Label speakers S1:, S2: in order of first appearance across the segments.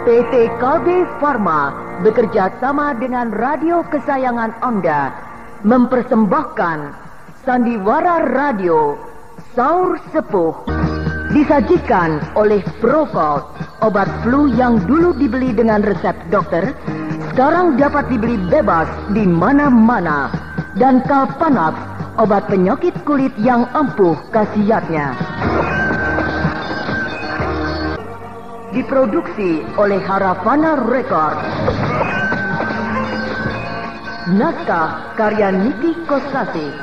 S1: PT KB Pharma bekerja sama dengan radio kesayangan Anda mempersembahkan Sandiwara Radio Saur Sepuh. Disajikan oleh Procold, obat flu yang dulu dibeli dengan resep dokter, sekarang dapat dibeli bebas di mana-mana. Dan Kalpanax, obat penyakit kulit yang ampuh khasiatnya. Diproduksi oleh Haravana Record. Naskah karya Niki Kosasih.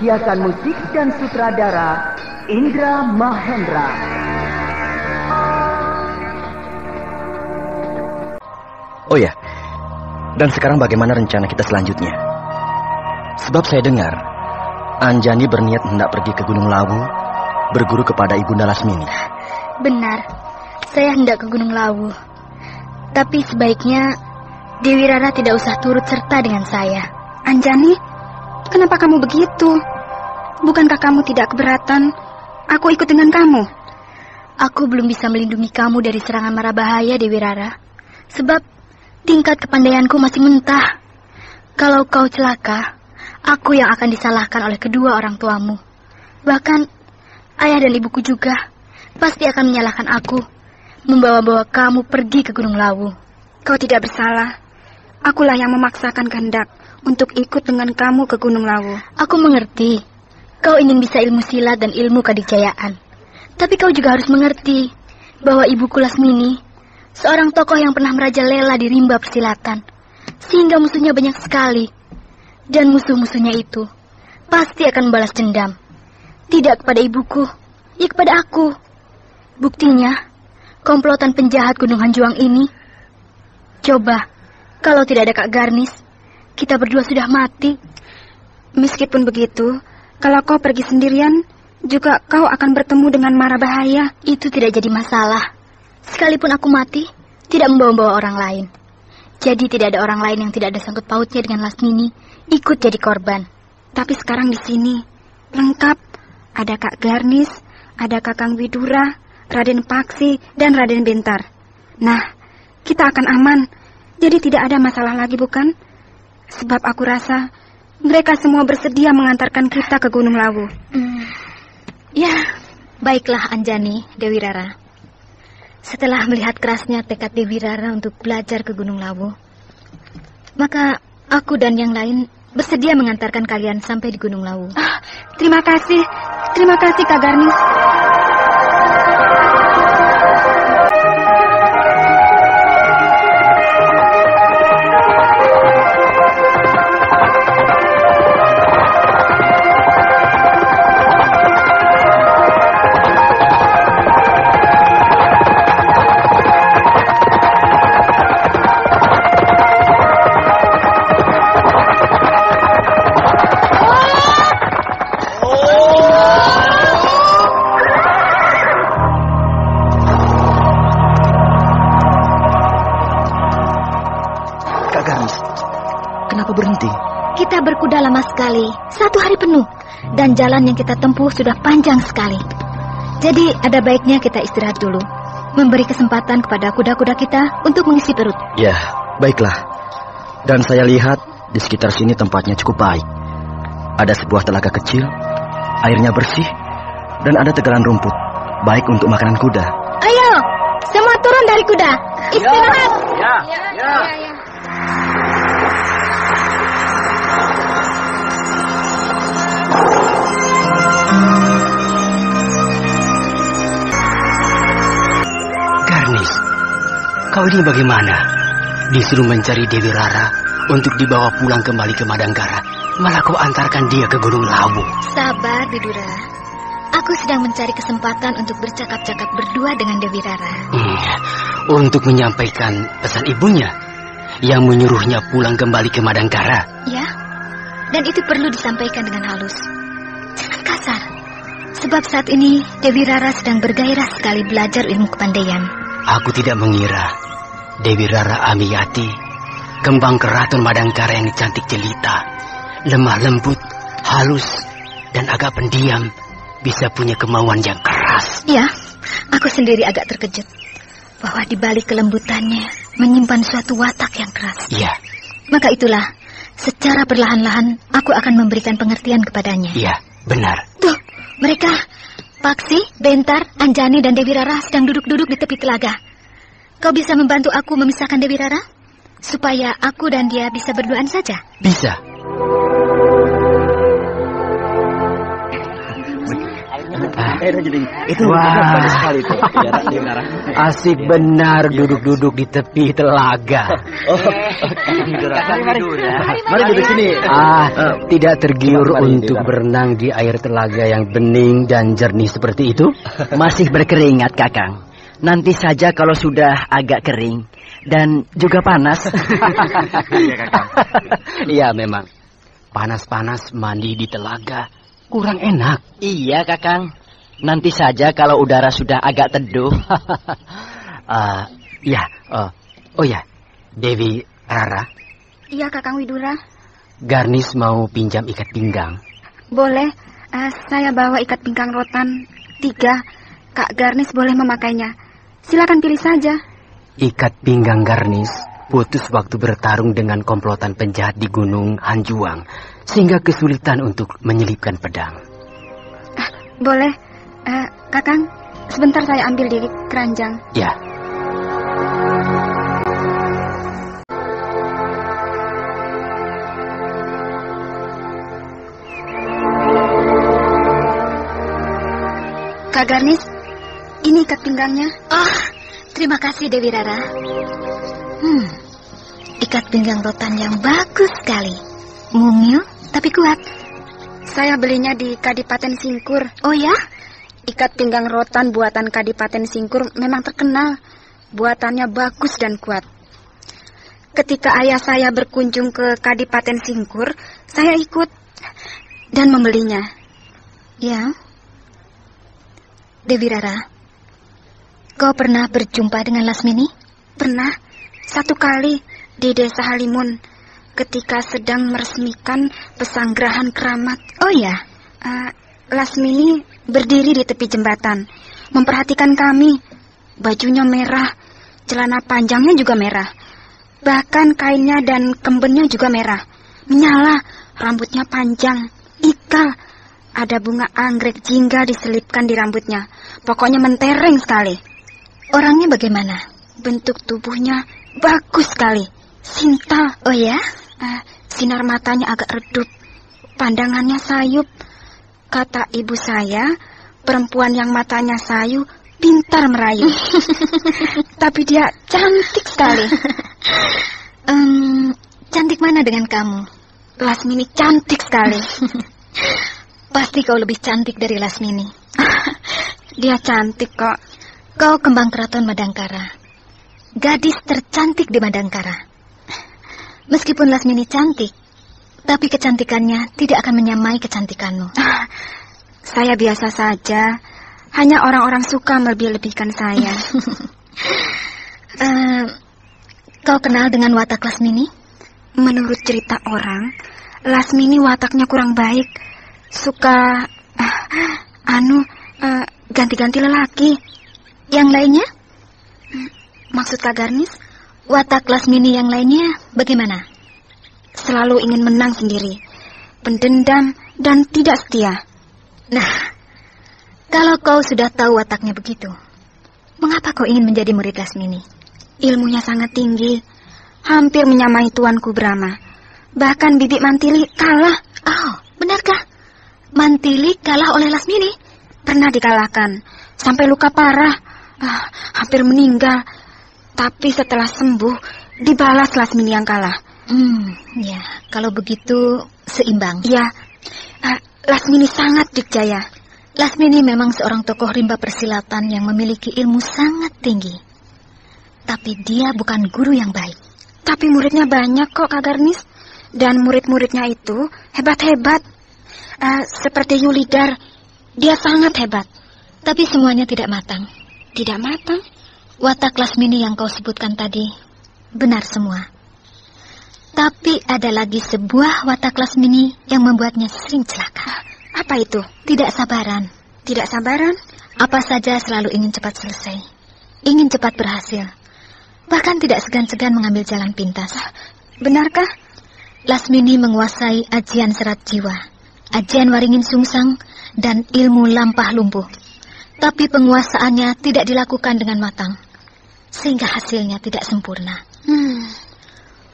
S1: Hiasan musik dan sutradara Indra Mahendra.
S2: Oh ya, dan sekarang bagaimana rencana kita selanjutnya? Sebab saya dengar Anjani berniat hendak pergi ke Gunung Lawu berguru kepada Ibunda Lasmini.
S3: Benar, saya hendak ke Gunung Lawu. Tapi sebaiknya Dewi Rara tidak usah turut serta dengan saya.
S4: Anjani, kenapa kamu begitu? Bukankah kamu tidak keberatan aku ikut dengan kamu?
S3: Aku belum bisa melindungi kamu dari serangan mara bahaya, Dewi Rara. Sebab tingkat kepandaianku masih mentah. Kalau kau celaka, aku yang akan disalahkan oleh kedua orang tuamu. Bahkan ayah dan ibuku juga pasti akan menyalahkan aku membawa-bawa kamu pergi ke Gunung Lawu.
S4: Kau tidak bersalah. Akulah yang memaksakan kehendak untuk ikut dengan kamu ke Gunung Lawu.
S3: Aku mengerti. Kau ingin bisa ilmu silat dan ilmu kadikjayaan. Tapi kau juga harus mengerti bahwa ibuku Lasmini seorang tokoh yang pernah merajalela di rimba persilatan, sehingga musuhnya banyak sekali. Dan musuh-musuhnya itu pasti akan membalas dendam. Tidak kepada ibuku, ya kepada aku. Buktinya, komplotan penjahat Gunung Hanjuang ini. Coba, kalau tidak ada Kak Garnis, kita berdua sudah mati.
S4: Meskipun begitu, kalau kau pergi sendirian, juga kau akan bertemu dengan mara bahaya.
S3: Itu tidak jadi masalah. Sekalipun aku mati, tidak membawa-bawa orang lain. Jadi tidak ada orang lain yang tidak ada sangkut pautnya dengan Lasmini ikut jadi korban.
S4: Tapi sekarang di sini lengkap. Ada Kak Garnis, ada Kakang Widura, Raden Paksi, dan Raden Bintar. Nah, kita akan aman. Jadi tidak ada masalah lagi, bukan? Sebab aku rasa mereka semua bersedia mengantarkan kita ke Gunung Lawu.
S3: Ya, baiklah Anjani, Dewi Rara. Setelah melihat kerasnya tekad Dewi Rara untuk belajar ke Gunung Lawu, maka aku dan yang lain bersedia mengantarkan kalian sampai di Gunung Lawu.
S4: Terima kasih Kak Garnis.
S3: Kita berkuda lama sekali, 1 hari penuh. Dan jalan yang kita tempuh sudah panjang sekali. Jadi ada baiknya kita istirahat dulu, memberi kesempatan kepada kuda-kuda kita untuk mengisi perut.
S2: Ya, baiklah. Dan saya lihat di sekitar sini tempatnya cukup baik. Ada sebuah telaga kecil, airnya bersih, dan ada tegalan rumput, baik untuk makanan kuda.
S3: Ayo, semua turun dari kuda. Istirahat.
S2: Ya.
S5: Garnis, kau ini bagaimana? Disuruh mencari Dewi Rara untuk dibawa pulang kembali ke Madangkara, malah kau antarkan dia ke Gunung Lawu.
S3: Sabar, Widura. Aku sedang mencari kesempatan untuk bercakap-cakap berdua dengan Dewi Rara.
S5: Untuk menyampaikan pesan ibunya yang menyuruhnya pulang kembali ke Madangkara.
S3: Ya, dan itu perlu disampaikan dengan halus. Jangan kasar. Sebab saat ini Dewi Rara sedang bergairah sekali belajar ilmu kepandaian.
S5: Aku tidak mengira Dewi Rara Amiyati, kembang keraton Madangkara yang cantik jelita, lemah lembut, halus, dan agak pendiam, bisa punya kemauan yang keras.
S3: Ya, aku sendiri agak terkejut. bahwa di balik kelembutannya menyimpan suatu watak yang keras.
S5: Iya.
S3: Maka itulah, secara perlahan-lahan aku akan memberikan pengertian kepadanya.
S5: Iya, benar.
S3: Tuh, mereka, Paksi, Bentar, Anjani, dan Dewi Rara sedang duduk-duduk di tepi telaga. Kau bisa membantu aku memisahkan Dewi Rara? Supaya aku dan dia bisa berduaan saja.
S5: Bisa.
S2: Itu bagus sekali tuh.
S5: Asik benar duduk-duduk di tepi telaga.
S2: Mari duduk sini.
S5: Tidak tergiur untuk berenang di air telaga yang bening dan jernih seperti itu?
S6: Masih berkeringat, Kakang. Nanti saja kalau sudah agak kering dan juga panas.
S5: Iya, memang. Panas-panas mandi di telaga kurang enak.
S6: Iya, Kakang. Nanti saja kalau udara sudah agak teduh.
S5: Ya, oh ya, Dewi Rara.
S4: Iya, Kakang Widura.
S5: Garnis mau pinjam ikat pinggang.
S4: Boleh, saya bawa ikat pinggang rotan 3. Kak Garnis boleh memakainya. Silakan pilih saja.
S5: Ikat pinggang Garnis putus waktu bertarung dengan komplotan penjahat di Gunung Hanjuang, sehingga kesulitan untuk menyelipkan pedang.
S4: Boleh, Kakang, sebentar saya ambil di keranjang.
S5: Ya.
S4: Kak Garnis, ini ikat pinggangnya.
S3: Oh, terima kasih Dewi Rara. Ikat pinggang rotan yang bagus sekali. Mungil tapi kuat.
S4: Saya belinya di Kadipaten Singkur.
S3: Oh ya?
S4: Ikat pinggang rotan buatan Kadipaten Singkur memang terkenal. Buatannya bagus dan kuat. Ketika ayah saya berkunjung ke Kadipaten Singkur, saya ikut dan membelinya.
S3: Ya. Dewi Rara, kau pernah berjumpa dengan Lasmini?
S4: Pernah, 1 kali di Desa Halimun ketika sedang meresmikan pesanggrahan keramat.
S3: Oh ya?
S4: Lasmini berdiri di tepi jembatan, memperhatikan kami. Bajunya merah, celana panjangnya juga merah. Bahkan kainnya dan kembennya juga merah. Menyala, rambutnya panjang, ikal. Ada bunga anggrek jingga diselipkan di rambutnya. Pokoknya mentereng sekali.
S3: Orangnya bagaimana?
S4: Bentuk tubuhnya bagus sekali. Sintal.
S3: Oh ya?
S4: Sinar matanya agak redup. Pandangannya sayup. Kata ibu saya, perempuan yang matanya sayu pintar merayu. Tapi dia cantik sekali.
S3: Cantik mana dengan kamu?
S4: Lasmini cantik sekali.
S3: Pasti kau lebih cantik dari Lasmini.
S4: Dia cantik kok.
S3: Kau kembang keraton Madangkara. Gadis tercantik di Madangkara. Meskipun Lasmini cantik, tapi kecantikannya tidak akan menyamai kecantikanmu.
S4: Saya biasa saja. Hanya orang-orang suka melebih-lebihkan saya.
S3: Kau kenal dengan watak Lasmini?
S4: Menurut cerita orang, Lasmini wataknya kurang baik. Suka ganti-ganti lelaki.
S3: Yang lainnya?
S4: Maksud Kak Garnis?
S3: Watak Lasmini yang lainnya bagaimana?
S4: Selalu ingin menang sendiri, pendendam dan tidak setia.
S3: Nah, kalau kau sudah tahu wataknya begitu, mengapa kau ingin menjadi murid Lasmini?
S4: Ilmunya sangat tinggi, hampir menyamai Tuanku Brahma. Bahkan Bibi Mantili kalah.
S3: Oh, benarkah? Mantili kalah oleh Lasmini?
S4: Pernah dikalahkan, sampai luka parah, hampir meninggal. Tapi setelah sembuh, dibalas Lasmini yang kalah.
S3: Ya, kalau begitu seimbang.
S4: Ya, Lasmini sangat dikjaya.
S3: Lasmini memang seorang tokoh rimba persilatan yang memiliki ilmu sangat tinggi. Tapi dia bukan guru yang baik.
S4: Tapi muridnya banyak kok, Kak Garnis. Dan murid-muridnya itu hebat-hebat. Seperti Yulidar, dia sangat hebat.
S3: Tapi semuanya tidak matang.
S4: Tidak matang?
S3: Watak Lasmini yang kau sebutkan tadi benar semua. Tapi ada lagi sebuah watak Lasmini yang membuatnya sering celaka.
S4: Apa itu?
S3: Tidak sabaran.
S4: Tidak sabaran?
S3: Apa saja selalu ingin cepat selesai. ingin cepat berhasil. Bahkan tidak segan-segan mengambil jalan pintas.
S4: Benarkah?
S3: Lasmini menguasai ajian serat jiwa, ajian waringin sungsang, dan ilmu lampah lumpuh. Tapi penguasaannya tidak dilakukan dengan matang, sehingga hasilnya tidak sempurna.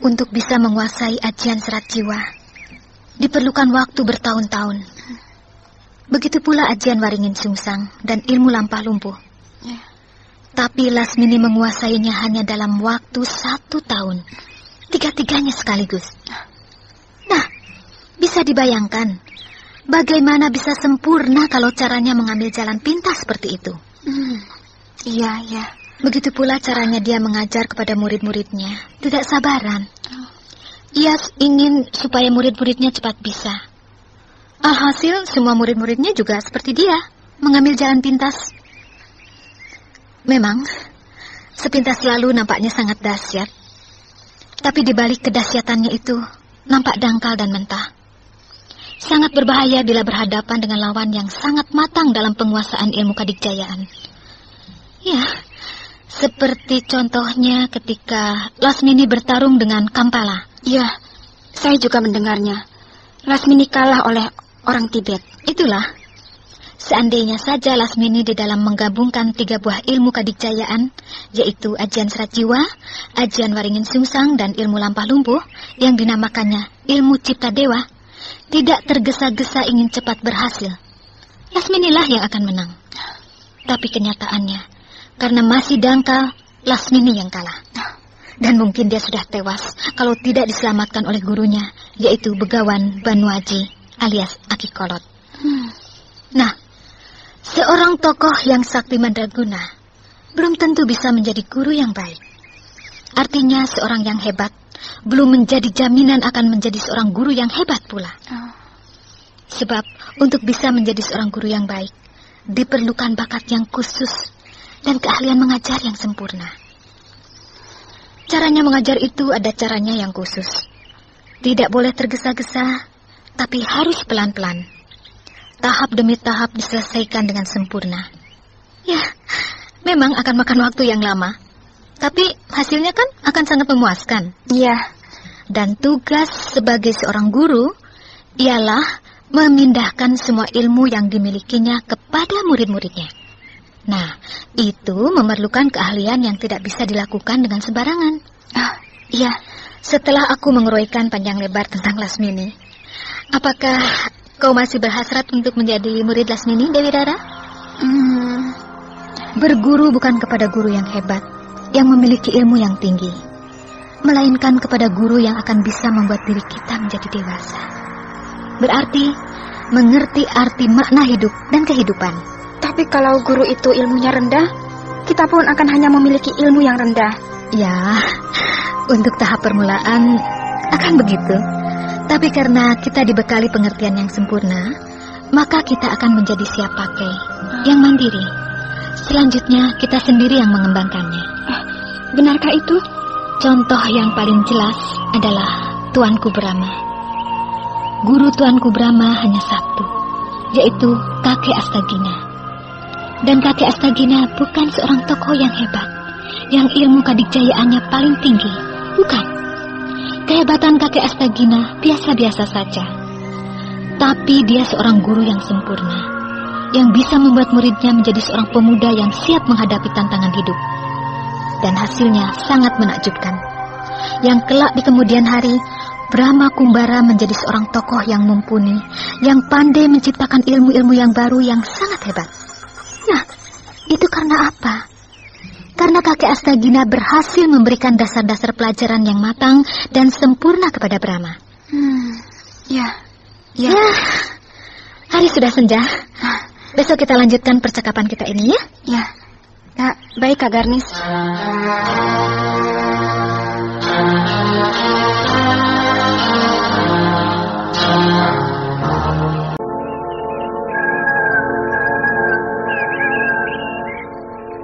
S3: Untuk bisa menguasai ajian serat jiwa, diperlukan waktu bertahun-tahun. Begitu pula ajian waringin sungsang dan ilmu lampah lumpuh. Tapi Lasmini menguasainya hanya dalam waktu 1 tahun. 3-tiganya sekaligus. Nah, bisa dibayangkan bagaimana bisa sempurna kalau caranya mengambil jalan pintas seperti itu.
S4: Iya.
S3: Begitu pula caranya dia mengajar kepada murid-muridnya. Tidak sabaran. Ia ingin supaya murid-muridnya cepat bisa. Alhasil semua murid-muridnya juga seperti dia, mengambil jalan pintas. Memang, sepintas lalu nampaknya sangat dahsyat. Tapi di balik kedahsyatannya itu, nampak dangkal dan mentah. Sangat berbahaya bila berhadapan dengan lawan yang sangat matang dalam penguasaan ilmu kadikjayaan. Ya, seperti contohnya ketika Lasmini bertarung dengan Kampala.
S4: Ya, saya juga mendengarnya. Lasmini kalah oleh orang Tibet.
S3: Itulah. Seandainya saja Lasmini di dalam menggabungkan 3 buah ilmu kadikjayaan, yaitu ajian serat jiwa, ajian waringin sungsang, dan ilmu lampah lumpuh, yang dinamakannya ilmu cipta dewa, tidak tergesa-gesa ingin cepat berhasil, Lasminilah yang akan menang. Tapi kenyataannya, karena masih dangkal, Lasmini yang kalah. Dan mungkin dia sudah tewas kalau tidak diselamatkan oleh gurunya, yaitu Begawan Banuaji alias Aki Kolot. Nah, seorang tokoh yang sakti mandraguna belum tentu bisa menjadi guru yang baik. Artinya seorang yang hebat belum menjadi jaminan akan menjadi seorang guru yang hebat pula. Sebab untuk bisa menjadi seorang guru yang baik, diperlukan bakat yang khusus dan keahlian mengajar yang sempurna. Caranya mengajar itu ada caranya yang khusus. Tidak boleh tergesa-gesa, tapi harus pelan-pelan. Tahap demi tahap diselesaikan dengan sempurna. Ya, memang akan makan waktu yang lama, tapi hasilnya kan akan sangat memuaskan.
S4: Iya.
S3: Dan tugas sebagai seorang guru ialah memindahkan semua ilmu yang dimilikinya kepada murid-muridnya. Nah, itu memerlukan keahlian yang tidak bisa dilakukan dengan sembarangan.
S4: Iya.
S3: Setelah aku menguroikan panjang lebar tentang Lasmini, apakah kau masih berhasrat untuk menjadi murid Lasmini, Dewi Rara? Berguru bukan kepada guru yang hebat, yang memiliki ilmu yang tinggi, melainkan kepada guru yang akan bisa membuat diri kita menjadi dewasa. Berarti mengerti arti makna hidup dan kehidupan.
S4: Tapi kalau guru itu ilmunya rendah, kita pun akan hanya memiliki ilmu yang rendah.
S3: Ya, untuk tahap permulaan akan begitu. Tapi karena kita dibekali pengertian yang sempurna, maka kita akan menjadi siap pakai, yang mandiri. Selanjutnya kita sendiri yang mengembangkannya.
S4: Benarkah itu?
S3: Contoh yang paling jelas adalah Tuanku Brahma. Guru Tuanku Brahma hanya satu, yaitu Kakek Astagina. Dan Kakek Astagina bukan seorang tokoh yang hebat, yang ilmu kadikjayaannya paling tinggi. Bukan. Kehebatan Kakek Astagina biasa-biasa saja. Tapi dia seorang guru yang sempurna, yang bisa membuat muridnya menjadi seorang pemuda yang siap menghadapi tantangan hidup. Dan hasilnya sangat menakjubkan. Yang kelak di kemudian hari, Brahma Kumbara menjadi seorang tokoh yang mumpuni, yang pandai menciptakan ilmu-ilmu yang baru yang sangat hebat. Nah, itu karena apa? Karena Kakek Astagina berhasil memberikan dasar-dasar pelajaran yang matang dan sempurna kepada Brahma.
S4: Ya.
S3: Hari sudah senja. Besok kita lanjutkan percakapan kita ini, ya?
S4: Ya. Ya, baik Kak Garnis.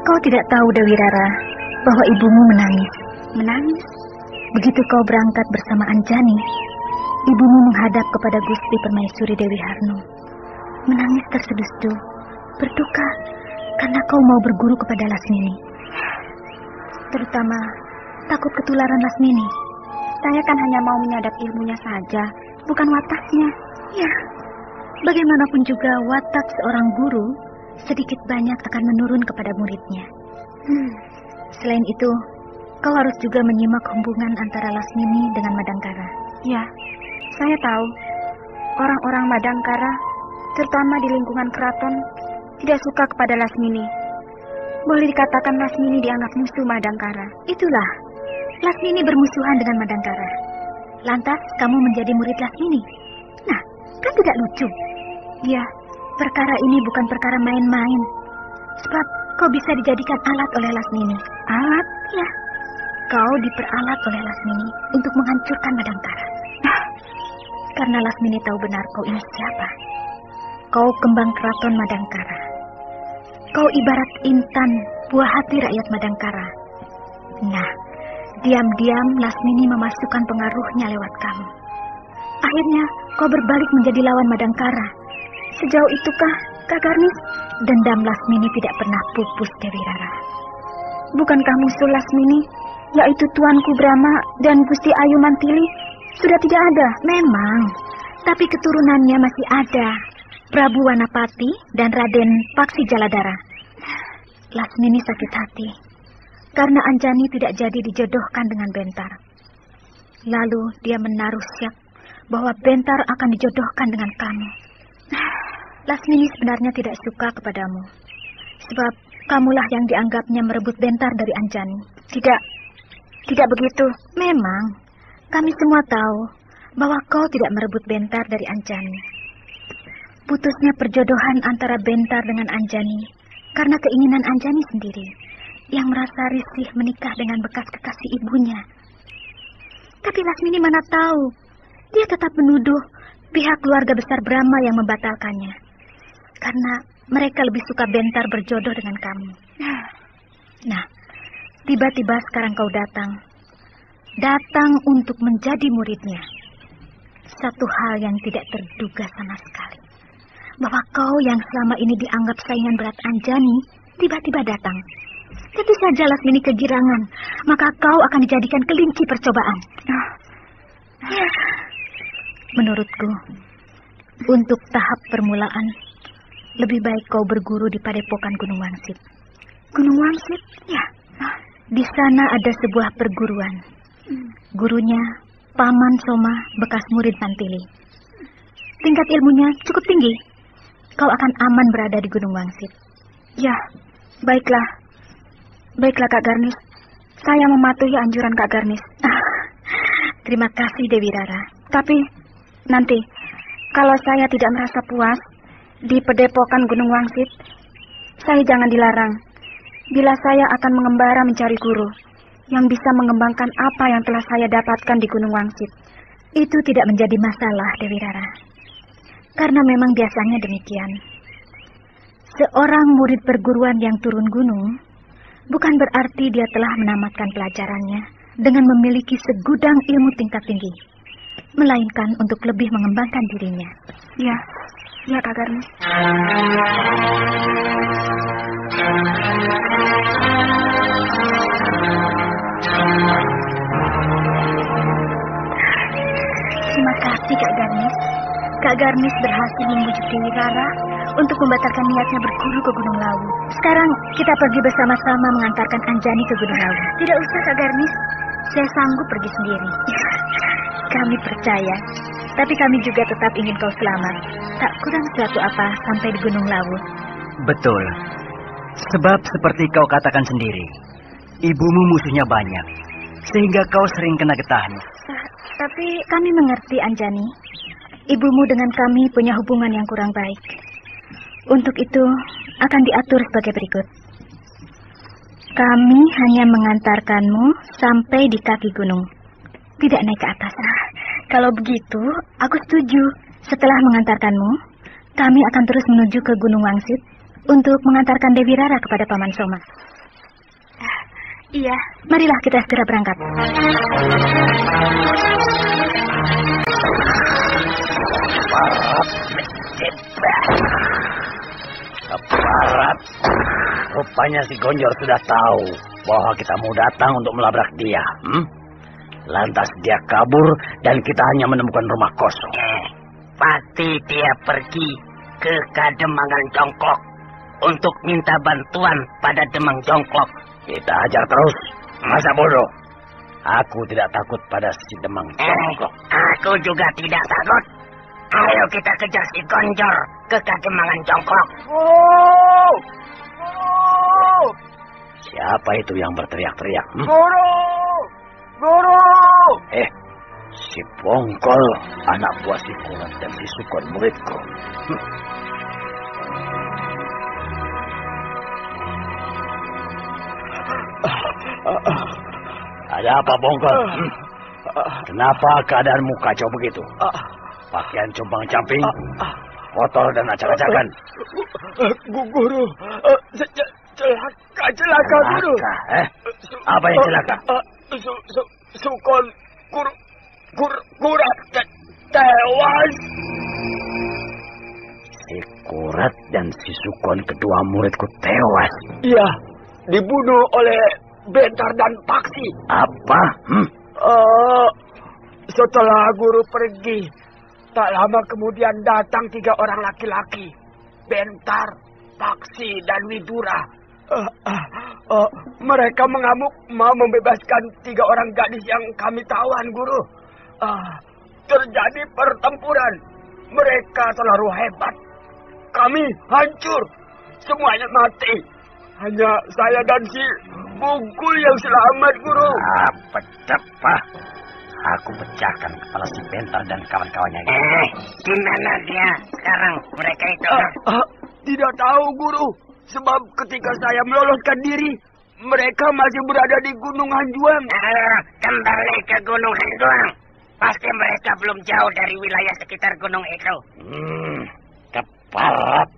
S3: Kau tidak tahu, Dewi Rara, bahwa ibumu menangis.
S4: Menangis?
S3: Begitu kau berangkat bersama Anjani, ibumu menghadap kepada Gusti Permaisuri Dewi Harno. Menangis terseduh-seduh, berduka karena kau mau berguru kepada Lasmini.
S4: Terutama takut ketularan Lasmini. Saya kan hanya mau menyadap ilmunya saja, bukan wataknya.
S3: Ya, bagaimanapun juga watak seorang guru sedikit banyak akan menurun kepada muridnya. Selain itu, kau harus juga menyimak hubungan antara Lasmini dengan Madangkara.
S4: Ya, saya tahu. Orang-orang Madangkara, terutama di lingkungan keraton, tidak suka kepada Lasmini. Boleh dikatakan Lasmini dianggap musuh Madangkara.
S3: Itulah, Lasmini bermusuhan dengan Madangkara. Lantas kamu menjadi murid Lasmini. Nah, kan tidak lucu.
S4: Ya,
S3: perkara ini bukan perkara main-main. Sebab kau bisa dijadikan alat oleh Lasmini.
S4: Alat?
S3: Ya, kau diperalat oleh Lasmini untuk menghancurkan Madangkara. Karena Lasmini tahu benar kau ini siapa. Kau kembang keraton Madangkara. Kau ibarat intan, buah hati rakyat Madangkara. Nah, diam-diam Lasmini memasukkan pengaruhnya lewat kamu. Akhirnya kau berbalik menjadi lawan Madangkara.
S4: Sejauh itukah, Kak Garnis?
S3: Dendam Lasmini tidak pernah pupus, Dewi Rara.
S4: Bukankah musuh Lasmini, yaitu Tuanku Brahma dan Gusti Ayu Mantili, sudah tidak ada?
S3: Memang, tapi keturunannya masih ada. Prabu Wanapati dan Raden Paksi Jaladara. Lasmini sakit hati karena Anjani tidak jadi dijodohkan dengan Bentar. Lalu dia menaruh syak bahwa Bentar akan dijodohkan dengan kamu. Lasmini sebenarnya tidak suka kepadamu, sebab kamulah yang dianggapnya merebut Bentar dari Anjani.
S4: Tidak begitu.
S3: Memang, kami semua tahu bahwa kau tidak merebut Bentar dari Anjani. Putusnya perjodohan antara Bentar dengan Anjani karena keinginan Anjani sendiri yang merasa risih menikah dengan bekas kekasih ibunya. Tapi Lasmini mana tahu, dia tetap menuduh pihak keluarga besar Brahma yang membatalkannya. Karena mereka lebih suka Bentar berjodoh dengan kamu. Nah, tiba-tiba sekarang kau datang. Datang untuk menjadi muridnya. Satu hal yang tidak terduga sama sekali. Bahwa kau yang selama ini dianggap saingan berat Anjani, tiba-tiba datang. Tentu saja Lasmini kegirangan, maka kau akan dijadikan kelinci percobaan. Ya. Menurutku, untuk tahap permulaan, lebih baik kau berguru di Padepokan Gunung Wangsit.
S4: Gunung Wangsit?
S3: Ya. Di sana ada sebuah perguruan. Gurunya Paman Soma, bekas murid Mantili. Tingkat ilmunya cukup tinggi. Kau akan aman berada di Gunung Wangsit.
S4: Ya, baiklah. Baiklah, Kak Garnis. Saya mematuhi anjuran Kak Garnis.
S3: Terima kasih, Dewi Rara.
S4: Tapi, nanti, kalau saya tidak merasa puas di Padepokan Gunung Wangsit, saya jangan dilarang. Bila saya akan mengembara mencari guru yang bisa mengembangkan apa yang telah saya dapatkan di Gunung Wangsit.
S3: Itu tidak menjadi masalah, Dewi Rara. Karena memang biasanya demikian. Seorang murid perguruan yang turun gunung bukan berarti dia telah menamatkan pelajarannya dengan memiliki segudang ilmu tingkat tinggi, melainkan untuk lebih mengembangkan dirinya.
S4: Ya Kak Garnis.
S3: Terima kasih, Kak Garnis. Kak Garnis berhasil membujuk Dewi Rara untuk membatalkan niatnya berguru ke Gunung Lawu. Sekarang kita pergi bersama-sama mengantarkan Anjani ke Gunung Lawu. Tidak usah, Kak Garnis. Saya sanggup pergi sendiri. Kami percaya. Tapi kami juga tetap ingin kau selamat. Tak kurang suatu apa sampai di Gunung Lawu.
S6: Betul. Sebab seperti kau katakan sendiri, ibumu musuhnya banyak. Sehingga kau sering kena getahnya.
S3: Tapi kami mengerti, Anjani. Ibumu dengan kami punya hubungan yang kurang baik. Untuk itu akan diatur sebagai berikut. Kami hanya mengantarkanmu sampai di kaki gunung. Tidak naik ke atas. Kalau begitu, aku setuju. Setelah mengantarkanmu, kami akan terus menuju ke Gunung Wangsit untuk mengantarkan Dewi Rara kepada Paman Soma. Iya, marilah kita segera berangkat.
S5: Keparat. Rupanya si Gonjor sudah tahu
S7: bahwa kita mau datang untuk melabrak dia. Lantas dia kabur dan kita hanya menemukan rumah kosong.
S5: Pasti dia pergi ke Kademangan Jongklok untuk minta bantuan pada Demang Jongklok.
S7: Kita hajar terus. Masa bodoh? Aku tidak takut pada si Demang Jongklok.
S5: Aku juga tidak takut. Ayo kita kejar si Gonjor ke Kademangan Jongklok.
S7: Oh! Oh! Siapa itu yang berteriak-teriak?
S8: Guru! Guru!
S7: Si Bongkol, anak buah si Kurat dan si Sukon muridku. Ada apa, Bongkol? Kenapa keadaanmu kacau begitu? Pakaian compang-camping, kotor dan acak-acakan.
S8: Guru, celaka, Guru.
S7: Apa yang celaka?
S8: Sukon, Kurat tewas.
S7: Si Kurat dan si Sukon, kedua muridku, tewas.
S8: Iya, dibunuh oleh Bentar dan Paksi.
S7: Apa?
S8: Setelah guru pergi, tak lama kemudian datang 3 orang laki-laki. Bentar, Paksi, dan Widura. Mereka mengamuk mau membebaskan 3 orang gadis yang kami tawan, Guru. Terjadi pertempuran. Mereka terlalu hebat. Kami hancur. Semuanya mati. Hanya saya dan si Bungkul yang selamat, Guru.
S7: Betapa. Aku pecahkan kepala si Bentar dan kawan-kawannya.
S5: Di mana dia sekarang mereka itu?
S8: Tidak tahu, Guru. Sebab ketika saya meloloskan diri, mereka masih berada di Gunung Hanjuang.
S5: Kembali ke Gunung Hanjuang. Pasti mereka belum jauh dari wilayah sekitar gunung itu.
S7: Keparat.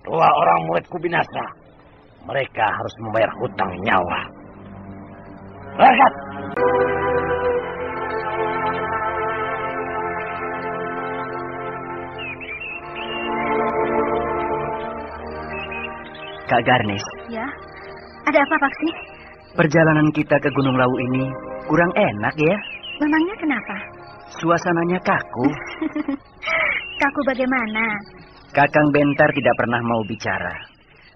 S7: 2 orang muridku binasa. Mereka harus membayar hutang nyawa. Berangkat!
S6: Kak Garnis.
S3: Ya, ada apa, Paksi?
S6: Perjalanan kita ke Gunung Lawu ini kurang enak ya.
S3: Memangnya kenapa?
S6: Suasananya kaku.
S3: Kaku bagaimana?
S6: Kakang Bentar tidak pernah mau bicara.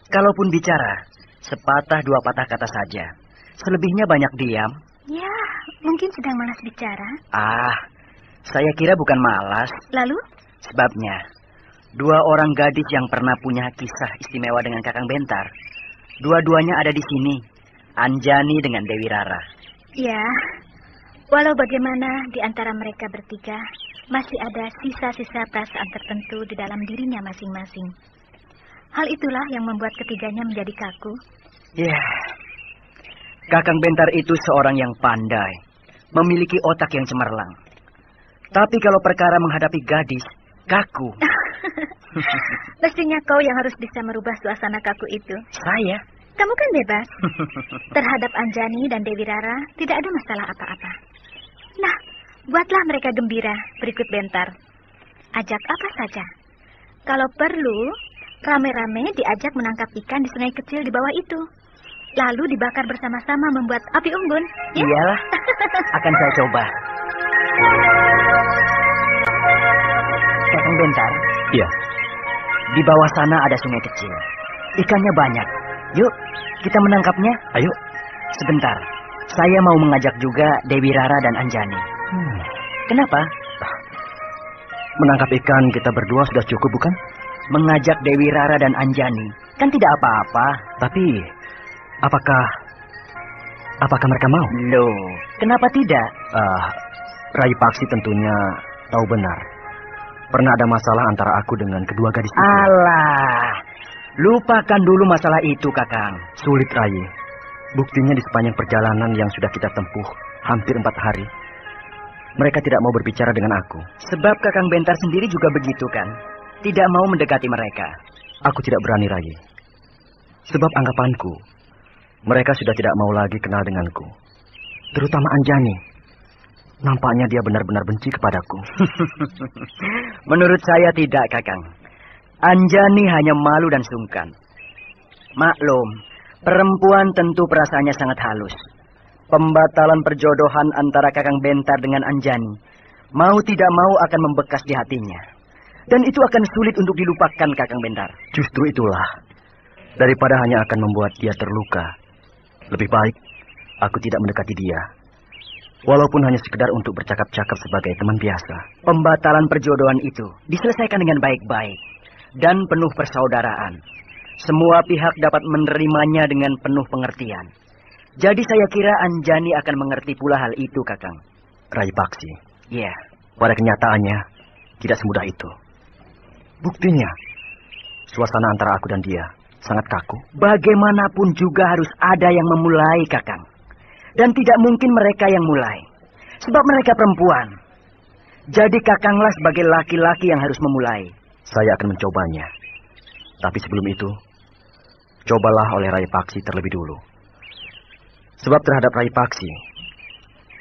S6: Kalaupun bicara, sepatah 2 patah kata saja. Selebihnya banyak diam.
S3: Ya, mungkin sedang malas bicara.
S6: Saya kira bukan malas.
S3: Lalu?
S6: Sebabnya, 2 orang gadis yang pernah punya kisah istimewa dengan Kakang Bentar. Dua-duanya ada di sini. Anjani dengan Dewi Rara.
S3: Ya, walau bagaimana di antara mereka bertiga, masih ada sisa-sisa perasaan tertentu di dalam dirinya masing-masing. Hal itulah yang membuat ketiganya menjadi kaku.
S6: Ya, Kakang Bentar itu seorang yang pandai, memiliki otak yang cemerlang. Tapi kalau perkara menghadapi gadis, kaku.
S3: Mestinya kau yang harus bisa merubah suasana kaku itu.
S6: Saya?
S3: Kamu kan bebas. Terhadap Anjani dan Dewi Rara tidak ada masalah apa-apa. Nah, buatlah mereka gembira berikut Bentar. Ajak apa saja. Kalau perlu, rame-rame diajak menangkap ikan di sungai kecil di bawah itu. Lalu dibakar bersama-sama membuat api unggun. Ya?
S6: Iyalah, akan saya coba. Kakang Bentar.
S2: Iya.
S6: Di bawah sana ada sungai kecil. Ikannya banyak. Yuk, kita menangkapnya.
S2: Ayo.
S6: Sebentar, saya mau mengajak juga Dewi Rara dan Anjani. Kenapa?
S2: Menangkap ikan kita berdua sudah cukup, bukan?
S6: Mengajak Dewi Rara dan Anjani kan tidak apa-apa.
S2: Tapi, apakah mereka mau?
S6: Loh, kenapa tidak?
S2: Rai Paksi tentunya tahu benar. Pernah ada masalah antara aku dengan kedua gadis itu.
S6: Alah, lupakan dulu masalah itu, Kakang.
S2: Sulit, Rai. Buktinya di sepanjang perjalanan yang sudah kita tempuh, hampir 4 hari, mereka tidak mau berbicara dengan aku.
S6: Sebab Kakang Bentar sendiri juga begitu, kan? Tidak mau mendekati mereka.
S2: Aku tidak berani, Rai. Sebab anggapanku, mereka sudah tidak mau lagi kenal denganku. Terutama Anjani. Nampaknya dia benar-benar benci kepadaku.
S6: Menurut saya tidak, Kakang. Anjani hanya malu dan sungkan. Maklum, Perempuan tentu perasaannya sangat halus. Pembatalan perjodohan antara Kakang Bentar dengan Anjani, mau tidak mau akan membekas di hatinya. Dan itu akan sulit untuk dilupakan, Kakang Bentar.
S2: Justru itulah, daripada hanya akan membuat dia terluka, lebih baik aku tidak mendekati dia. Walaupun hanya sekedar untuk bercakap-cakap sebagai teman biasa.
S6: Pembatalan perjodohan itu diselesaikan dengan baik-baik dan penuh persaudaraan. Semua pihak dapat menerimanya dengan penuh pengertian. Jadi saya kira Anjani akan mengerti pula hal itu, Kakang.
S2: Rai Paksi.
S6: Iya.
S2: Pada kenyataannya, tidak semudah itu. Buktinya, suasana antara aku dan dia sangat kaku.
S6: Bagaimanapun juga harus ada yang memulai, Kakang. Dan tidak mungkin mereka yang mulai. Sebab mereka perempuan. Jadi Kakanglah sebagai laki-laki yang harus memulai.
S2: Saya akan mencobanya. Tapi sebelum itu, cobalah oleh Rai Paksi terlebih dulu. Sebab terhadap Rai Paksi,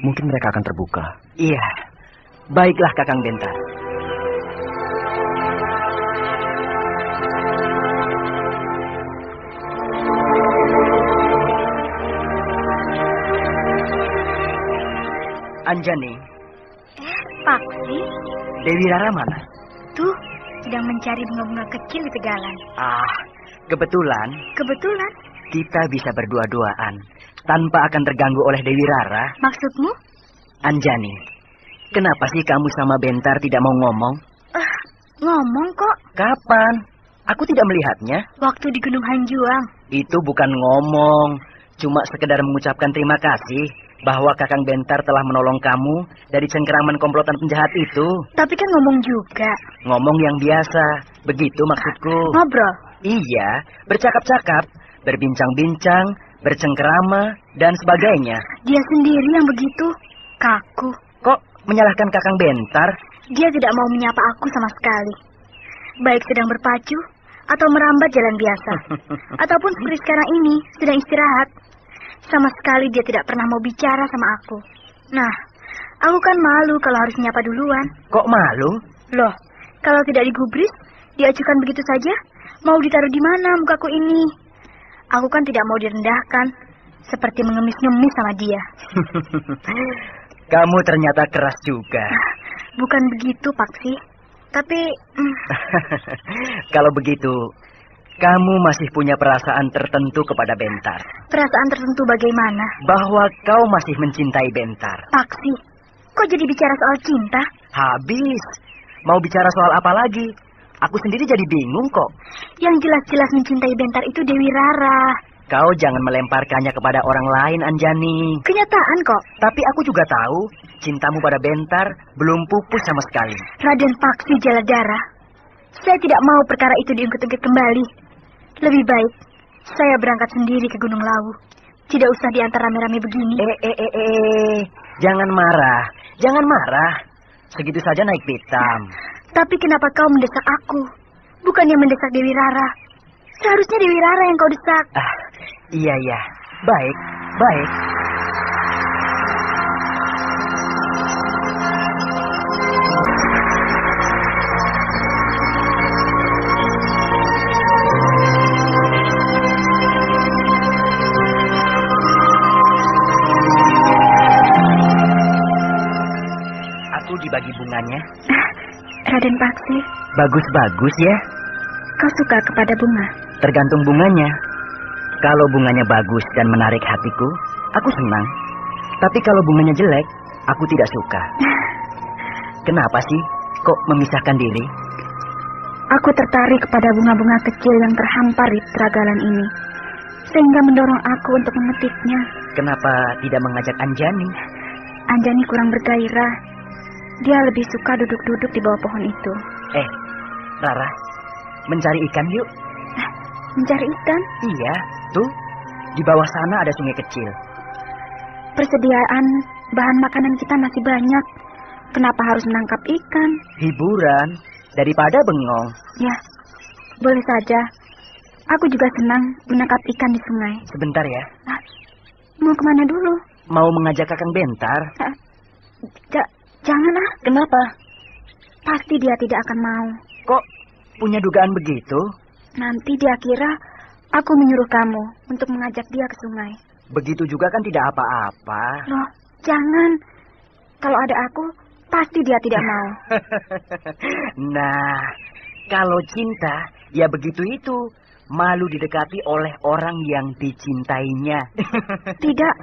S2: mungkin mereka akan terbuka.
S6: Iya. Baiklah, Kakang Bentar. Anjani.
S3: Paksi?
S6: Dewi Rara mana?
S3: Tuh, sedang mencari bunga-bunga kecil di tegalan.
S6: Kebetulan.
S3: Kebetulan?
S6: Kita bisa berdua-duaan tanpa akan terganggu oleh Dewi Rara.
S3: Maksudmu?
S6: Anjani, kenapa sih kamu sama Bentar tidak mau ngomong?
S3: Ngomong kok.
S6: Kapan? Aku tidak melihatnya.
S3: Waktu di Gunung Hanjuang.
S6: Itu bukan ngomong, cuma sekedar mengucapkan terima kasih bahwa Kakang Bentar telah menolong kamu dari cengkeraman komplotan penjahat itu.
S3: Tapi kan ngomong juga.
S6: Ngomong yang biasa, begitu maksudku.
S3: Ngobrol?
S6: Iya, bercakap-cakap, berbincang-bincang, bercengkerama, dan sebagainya.
S3: Dia sendiri yang begitu, kaku.
S6: Kok menyalahkan Kakang Bentar?
S3: Dia tidak mau menyapa aku sama sekali. Baik sedang berpacu, atau merambat jalan biasa. Ataupun seperti sekarang ini, sedang istirahat. Sama sekali dia tidak pernah mau bicara sama aku. Nah, aku kan malu kalau harus menyapa duluan.
S6: Kok malu?
S3: Loh, kalau tidak digubris, diajukan begitu saja, mau ditaruh di mana mukaku ini? Aku kan tidak mau direndahkan, seperti mengemis-ngemis sama dia.
S6: Kamu ternyata keras juga.
S3: Bukan begitu, Paksi. Tapi...
S6: Kalau begitu, kamu masih punya perasaan tertentu kepada Bentar.
S3: Perasaan tertentu bagaimana?
S6: Bahwa kau masih mencintai Bentar.
S3: Paksi, kok jadi bicara soal cinta?
S6: Habis. Mau bicara soal apa lagi? Aku sendiri jadi bingung kok.
S3: Yang jelas-jelas mencintai Bentar itu Dewi Rara.
S6: Kau jangan melemparkannya kepada orang lain, Anjani.
S3: Kenyataan kok.
S6: Tapi aku juga tahu, cintamu pada Bentar belum pupus sama sekali.
S3: Raden Paksi Jaladara, saya tidak mau perkara itu diungkit-ungkit kembali. Lebih baik, saya berangkat sendiri ke Gunung Lawu. Tidak usah diantar rame-rame begini.
S6: Jangan marah. Jangan marah. Segitu saja naik pitam.
S3: Tapi kenapa kau mendesak aku? Bukannya mendesak Dewi Rara. Seharusnya Dewi Rara yang kau desak.
S6: Iya. Baik. Aku dibagi bunganya.
S4: Raden Paksi.
S6: Bagus-bagus ya.
S4: Kau suka kepada bunga?
S6: Tergantung bunganya. Kalau bunganya bagus dan menarik hatiku, aku senang. Tapi kalau bunganya jelek, aku tidak suka. Kenapa sih kok memisahkan diri?
S4: Aku tertarik kepada bunga-bunga kecil yang terhampar di teragalan ini, sehingga mendorong aku untuk memetiknya.
S6: Kenapa tidak mengajak Anjani?
S4: Anjani kurang bergairah. Dia lebih suka duduk-duduk di bawah pohon itu.
S6: Rara, mencari ikan yuk.
S4: Mencari ikan?
S6: Iya, tuh. Di bawah sana ada sungai kecil.
S4: Persediaan bahan makanan kita masih banyak. Kenapa harus menangkap ikan?
S6: Hiburan, daripada bengong.
S4: Ya, boleh saja. Aku juga senang menangkap ikan di sungai.
S6: Sebentar ya.
S4: Mau kemana dulu?
S6: Mau mengajak Kakang Bentar.
S4: Janganlah.
S6: Kenapa?
S4: Pasti dia tidak akan mau.
S6: Kok punya dugaan begitu?
S4: Nanti dia kira Aku menyuruh kamu untuk mengajak dia ke sungai.
S6: Begitu juga kan tidak apa-apa.
S4: Loh, jangan. Kalau ada aku, pasti dia tidak mau.
S6: Nah, kalau cinta, ya begitu itu. Malu didekati oleh orang yang dicintainya.
S4: Tidak,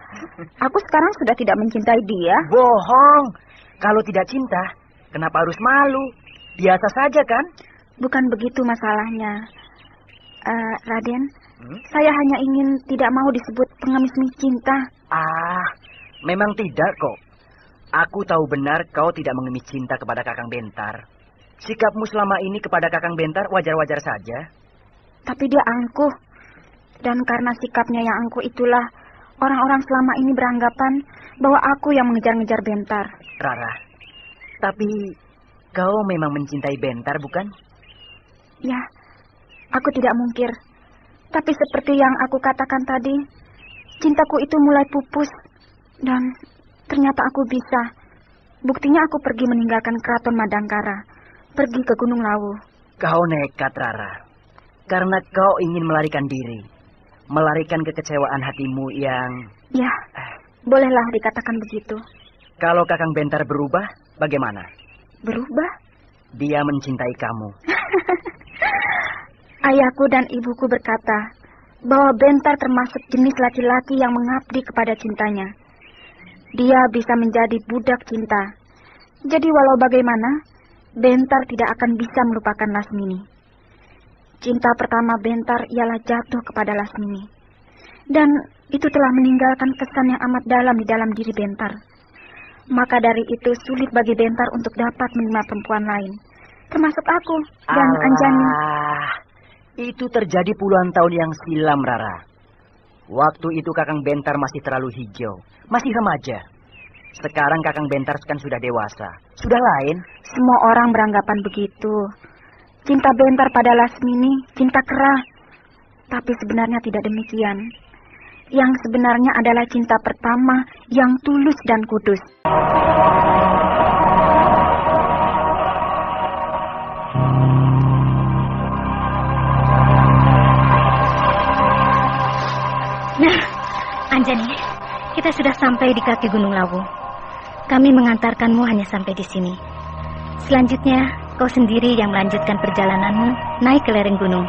S4: aku sekarang sudah tidak mencintai dia.
S6: Bohong. Kalau tidak cinta, kenapa harus malu? Biasa saja kan?
S4: Bukan begitu masalahnya. Raden, saya hanya ingin tidak mau disebut pengemis cinta.
S6: Memang tidak kok. Aku tahu benar kau tidak mengemis cinta kepada Kakang Bentar. Sikapmu selama ini kepada Kakang Bentar wajar-wajar saja.
S4: Tapi dia angkuh. Dan karena sikapnya yang angkuh itulah orang-orang selama ini beranggapan bahwa aku yang mengejar-ngejar Bentar.
S6: Rara, tapi kau memang mencintai Bentar, bukan?
S4: Ya, aku tidak mungkir. Tapi seperti yang aku katakan tadi, cintaku itu mulai pupus. Dan ternyata aku bisa. Buktinya aku pergi meninggalkan keraton Madangkara, pergi ke Gunung Lawu.
S6: Kau nekat, Rara. Karena kau ingin melarikan diri. Melarikan kekecewaan hatimu yang...
S4: Ya, bolehlah dikatakan begitu.
S6: Kalau Kakang Bentar berubah, bagaimana?
S4: Berubah?
S6: Dia mencintai kamu.
S4: Ayahku dan ibuku berkata bahwa Bentar termasuk jenis laki-laki yang mengabdi kepada cintanya. Dia bisa menjadi budak cinta. Jadi walau bagaimana, Bentar tidak akan bisa melupakan Lasmini. Cinta pertama Bentar ialah jatuh kepada Lasmini. Dan itu telah meninggalkan kesan yang amat dalam di dalam diri Bentar. Maka dari itu sulit bagi Bentar untuk dapat menerima perempuan lain. Termasuk aku dan Anjani.
S6: Itu terjadi puluhan tahun yang silam, Rara. Waktu itu Kakang Bentar masih terlalu hijau. Masih remaja. Sekarang Kakang Bentar kan sudah dewasa. Sudah lain.
S4: Semua orang beranggapan begitu. Cinta Bentar pada Lasmini, cinta kera. Tapi sebenarnya tidak demikian. Yang sebenarnya adalah cinta pertama yang tulus dan kudus.
S3: Nah, Anjani, kita sudah sampai di kaki Gunung Lawu. Kami mengantarkanmu hanya sampai di sini. Selanjutnya, kau sendiri yang melanjutkan perjalananmu naik ke lereng gunung.